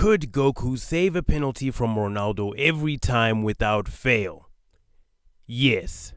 Could Goku save a penalty from Ronaldo every time without fail? Yes.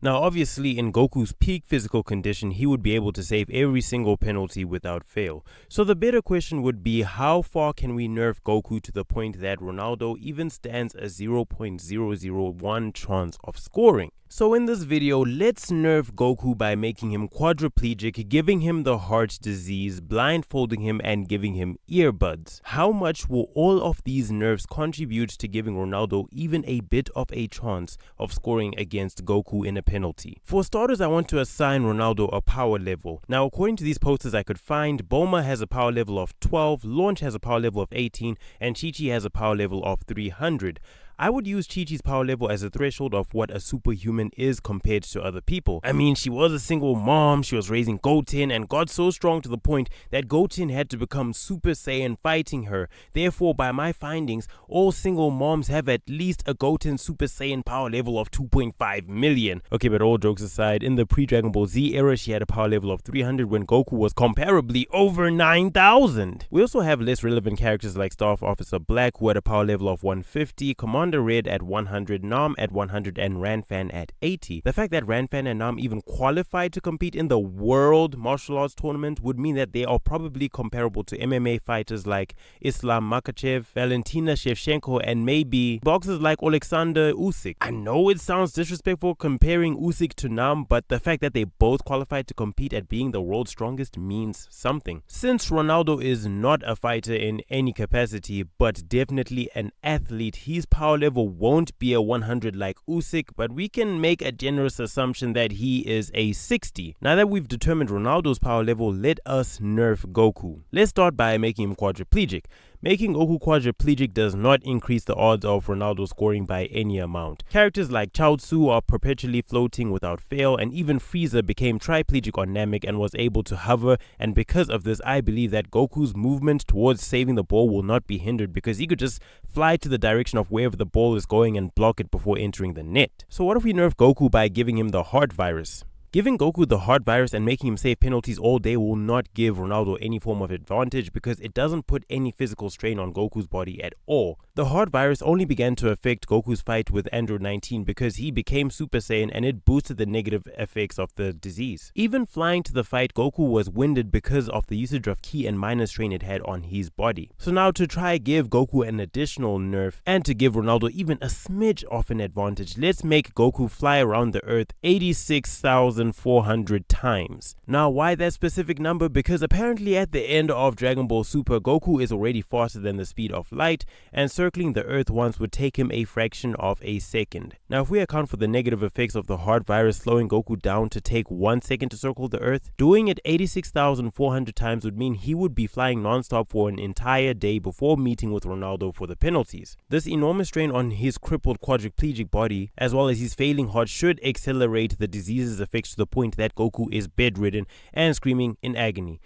Now obviously in Goku's peak physical condition he would be able to save every single penalty without fail. So the better question would be, how far can we nerf Goku to the point that Ronaldo even stands a 0.001 chance of scoring? So in this video, let's nerf Goku by making him quadriplegic, giving him the heart disease, blindfolding him and giving him earbuds. How much will all of these nerfs contribute to giving Ronaldo even a bit of a chance of scoring against Goku in a penalty? For starters, I want to assign Ronaldo a power level. Now according to these posters I could find, Bulma has a power level of 12, Launch has a power level of 18, and Chi-Chi has a power level of 300. I would use Chi-Chi's power level as a threshold of what a superhuman is compared to other people. I mean, she was a single mom, she was raising Goten and got so strong to the point that Goten had to become Super Saiyan fighting her. Therefore, by my findings, all single moms have at least a Goten Super Saiyan power level of 2.5 million. Okay, but all jokes aside, in the pre-Dragon Ball Z era, she had a power level of 300 when Goku was comparably over 9,000. We also have less relevant characters like Staff Officer Black, who had a power level of 150, Commander Red at 100, Nam at 100, and Ranfan at 80. The fact that Ranfan and Nam even qualified to compete in the World Martial Arts Tournament would mean that they are probably comparable to MMA fighters like Islam Makhachev, Valentina Shevchenko, and maybe boxers like Alexander Usyk. I know it sounds disrespectful comparing Usyk to Nam, but the fact that they both qualified to compete at being the world's strongest means something. Since Ronaldo is not a fighter in any capacity, but definitely an athlete, his power level won't be a 100 like Usyk, but we can make a generous assumption that he is a 60. Now that we've determined Ronaldo's power level, let us nerf Goku. Let's start by making him quadriplegic. Making Goku quadriplegic does not increase the odds of Ronaldo scoring by any amount. Characters like Chaozu are perpetually floating without fail, and even Frieza became triplegic on Namek and was able to hover, and because of this I believe that Goku's movement towards saving the ball will not be hindered because he could just fly to the direction of wherever the ball is going and block it before entering the net. So what if we nerf Goku by giving him the heart virus? Giving Goku the heart virus and making him save penalties all day will not give Ronaldo any form of advantage because it doesn't put any physical strain on Goku's body at all. The heart virus only began to affect Goku's fight with Android 19 because he became Super Saiyan and it boosted the negative effects of the disease. Even flying to the fight, Goku was winded because of the usage of ki and minor strain it had on his body. So now to try give Goku an additional nerf and to give Ronaldo even a smidge of an advantage, let's make Goku fly around the earth 86,400 times. Now why that specific number? Because apparently at the end of Dragon Ball Super, Goku is already faster than the speed of light, and circling the earth once would take him a fraction of a second. Now if we account for the negative effects of the heart virus slowing Goku down to take 1 second to circle the earth, doing it 86,400 times would mean he would be flying non-stop for an entire day before meeting with Ronaldo for the penalties. This enormous strain on his crippled quadriplegic body as well as his failing heart should accelerate the disease's effects to the point that Goku is bedridden and screaming in agony.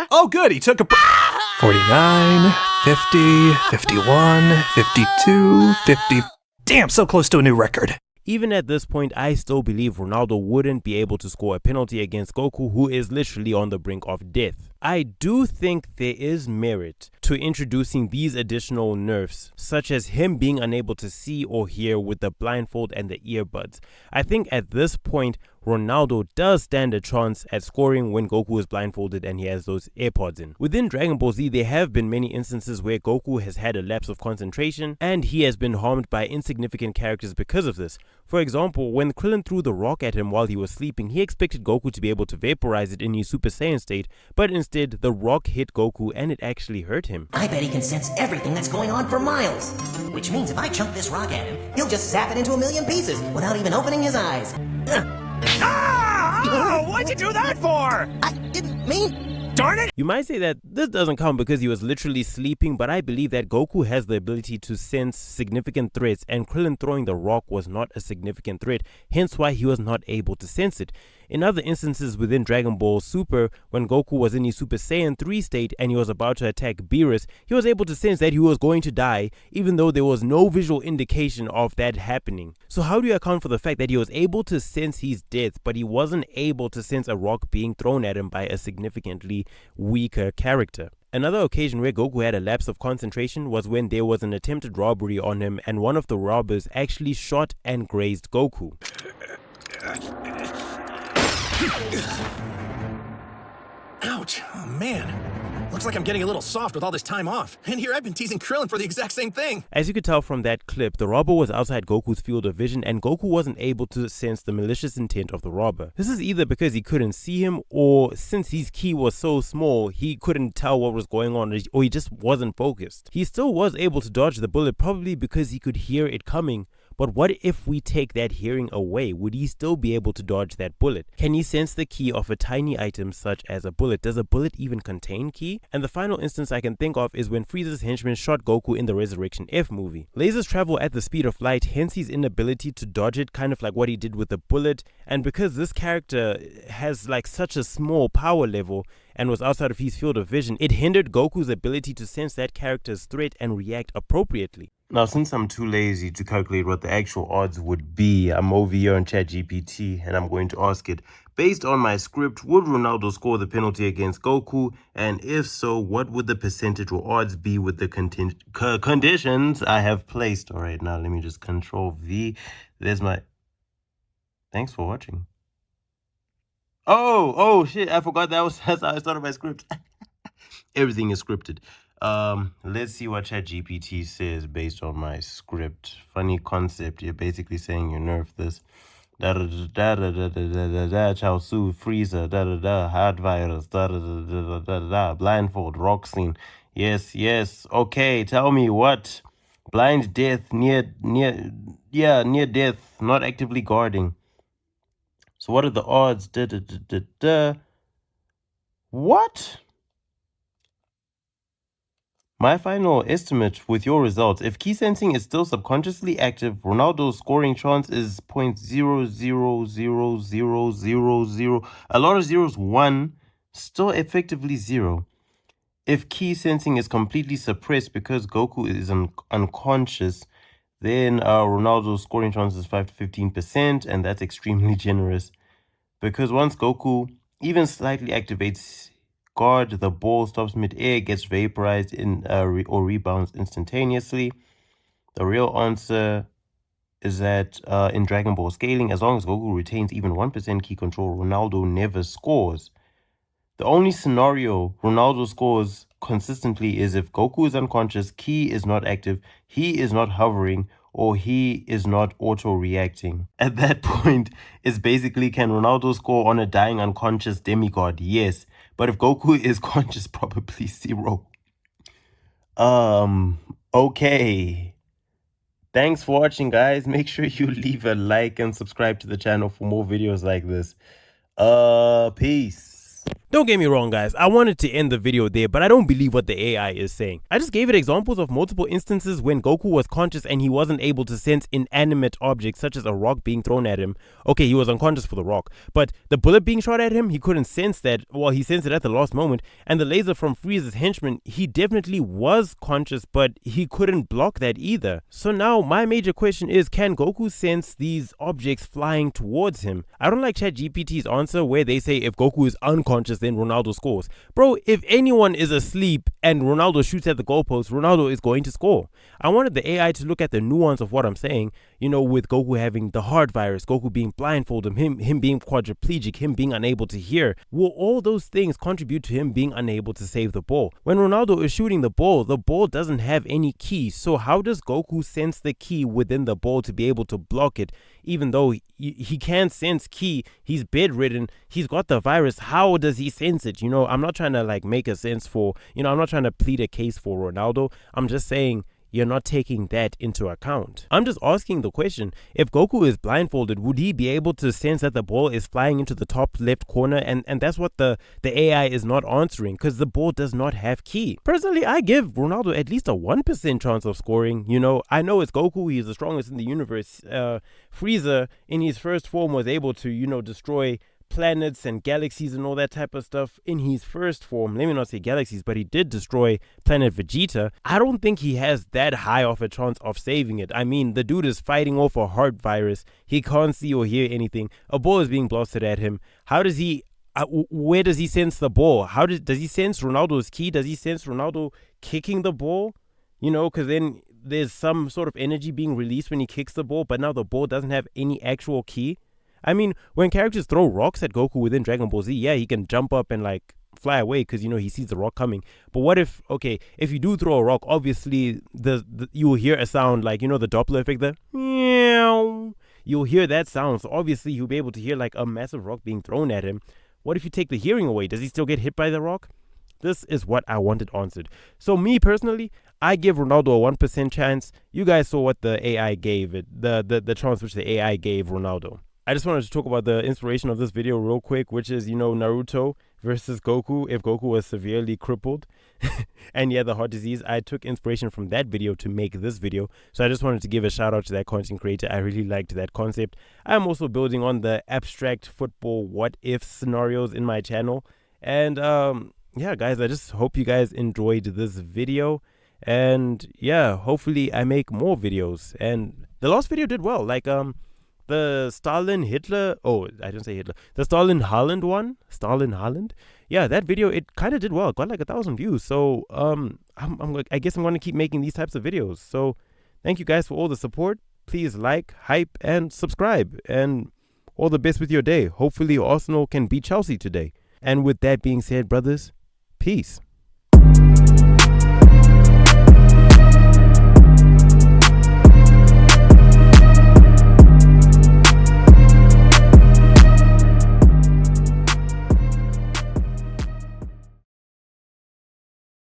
Oh good, he took a 49, 50, 51, 52, 50. Damn, so close to a new record. Even at this point, I still believe Ronaldo wouldn't be able to score a penalty against Goku, who is literally on the brink of death. I do think there is merit to introducing these additional nerfs, such as him being unable to see or hear with the blindfold and the earbuds. I think at this point, Ronaldo does stand a chance at scoring when Goku is blindfolded and he has those AirPods in. Within Dragon Ball Z, there have been many instances where Goku has had a lapse of concentration and he has been harmed by insignificant characters because of this. For example, when Krillin threw the rock at him while he was sleeping, he expected Goku to be able to vaporize it in his Super Saiyan state, but instead the rock hit Goku and it actually hurt him. I bet he can sense everything that's going on for miles. Which means if I chunk this rock at him, he'll just zap it into a million pieces without even opening his eyes. Ah! Oh, what'd you do that for? I didn't mean... Darn it! You might say that this doesn't count because he was literally sleeping, but I believe that Goku has the ability to sense significant threats and Krillin throwing the rock was not a significant threat, hence why he was not able to sense it. In other instances within Dragon Ball Super, when Goku was in his Super Saiyan 3 state and he was about to attack Beerus, he was able to sense that he was going to die, even though there was no visual indication of that happening. So how do you account for the fact that he was able to sense his death, but he wasn't able to sense a rock being thrown at him by a significantly weaker character? Another occasion where Goku had a lapse of concentration was when there was an attempted robbery on him and one of the robbers actually shot and grazed Goku. Ouch. Oh, man. Looks like I'm getting a little soft with all this time off. And here I've been teasing Krillin for the exact same thing. As you could tell from that clip, the robber was outside Goku's field of vision and Goku wasn't able to sense the malicious intent of the robber. This is either because he couldn't see him, or since his ki was so small, he couldn't tell what was going on, or he just wasn't focused. He still was able to dodge the bullet, probably because he could hear it coming. But what if we take that hearing away? Would he still be able to dodge that bullet? Can he sense the ki of a tiny item such as a bullet? Does a bullet even contain ki? And the final instance I can think of is when Frieza's henchman shot Goku in the Resurrection F movie. Lasers travel at the speed of light, hence his inability to dodge it, kind of like what he did with the bullet. And because this character has like such a small power level and was outside of his field of vision, it hindered Goku's ability to sense that character's threat and react appropriately. Now, since I'm too lazy to calculate what the actual odds would be, I'm over here on ChatGPT and I'm going to ask it, based on my script, would Ronaldo score the penalty against Goku? And if so, what would the percentage or odds be with the conditions I have placed? All right, now let me just Control V. There's my... Thanks for watching. Oh shit, I forgot that's how I started my script. Everything is scripted. Let's see what ChatGPT says based on my script. Funny concept. You're basically saying you nerf this. Da da da da da da da da da. Chaosu, Freezer, da da da. Hard virus, da da da da da da. Blindfold, rock scene. Yes. Okay, tell me what. Blind death, near death, not actively guarding. So what are the odds? What? My final estimate with your results, if key sensing is still subconsciously active, Ronaldo's scoring chance is 0.000000. A lot of zeros, 1, still effectively 0. If key sensing is completely suppressed because Goku is unconscious, then Ronaldo's scoring chance is 5 to 15%, and that's extremely generous. Because once Goku even slightly activates guard, the ball stops mid-air, gets vaporized or rebounds instantaneously. The real answer is that in Dragon Ball scaling, as long as Goku retains even 1% key control, Ronaldo never scores. The only scenario Ronaldo scores consistently is if Goku is unconscious, key is not active, he is not hovering, or he is not auto-reacting. At that point, it's basically, can Ronaldo score on a dying unconscious demigod? Yes. But if Goku is conscious, probably 0. Okay. Thanks for watching, guys. Make sure you leave a like and subscribe to the channel for more videos like this. Peace. Don't get me wrong, guys, I wanted to end the video there, but I don't believe what the AI is saying. I just gave it examples of multiple instances when Goku was conscious and he wasn't able to sense inanimate objects such as a rock being thrown at him. Okay, he was unconscious for the rock, but the bullet being shot at him, he couldn't sense that. Well, he sensed it at the last moment, and the laser from Frieza's henchman, he definitely was conscious, but he couldn't block that either. So now my major question is, can Goku sense these objects flying towards him? I don't like ChatGPT's answer where they say if Goku is unconscious, then Ronaldo scores. Bro, if anyone is asleep and Ronaldo shoots at the goalpost, Ronaldo is going to score. I wanted the AI to look at the nuance of what I'm saying, you know, with Goku having the heart virus, Goku being blindfolded, him being quadriplegic, him being unable to hear. Will all those things contribute to him being unable to save the ball? When Ronaldo is shooting the ball doesn't have any key. So how does Goku sense the key within the ball to be able to block it? Even though he can sense key, he's bedridden, he's got the virus. How does he sense it? You know, I'm not trying to like make a sense for, you know, I'm not trying to plead a case for Ronaldo. I'm just saying you're not taking that into account. I'm just asking the question, if Goku is blindfolded, would he be able to sense that the ball is flying into the top left corner? And that's what the AI is not answering, because the ball does not have key. Personally, I give Ronaldo at least a 1% chance of scoring. You know, I know it's Goku, he's the strongest in the universe. Frieza in his first form was able to, you know, destroy planets and galaxies and all that type of stuff in his first form. Let me not say galaxies, but he did destroy planet Vegeta. I don't think he has that high of a chance of saving it. I mean, the dude is fighting off a heart virus. He can't see or hear anything. A ball is being blasted at him. How does he... where does he sense the ball? Does he sense Ronaldo's ki? Does he sense Ronaldo kicking the ball? You know, because then there's some sort of energy being released when he kicks the ball, but now the ball doesn't have any actual ki. I mean, when characters throw rocks at Goku within Dragon Ball Z, yeah, he can jump up and like fly away because, you know, he sees the rock coming. But what if, okay, if you do throw a rock, obviously you will hear a sound like, you know, the Doppler effect, the meow. You'll hear that sound. So obviously you'll be able to hear like a massive rock being thrown at him. What if you take the hearing away? Does he still get hit by the rock? This is what I wanted answered. So me personally, I give Ronaldo a 1% chance. You guys saw what the AI gave it, the chance which the AI gave Ronaldo. I just wanted to talk about the inspiration of this video real quick, which is, you know, Naruto versus Goku, if Goku was severely crippled and he had the heart disease. I took inspiration from that video to make this video. So I just wanted to give a shout out to that content creator. I really liked that concept. I'm also building on the abstract football what if scenarios in my channel. And yeah, guys, I just hope you guys enjoyed this video. And yeah, hopefully I make more videos. And the last video did well. Like the Stalin Hitler, oh, I didn't say Hitler, the Stalin Haaland one, Stalin Haaland, yeah, that video, it kind of did well. It got like 1,000 views. So I guess I'm going to keep making these types of videos. So thank you guys for all the support. Please like, hype, and subscribe, and all the best with your day. Hopefully Arsenal can beat Chelsea today. And with that being said, brothers, peace.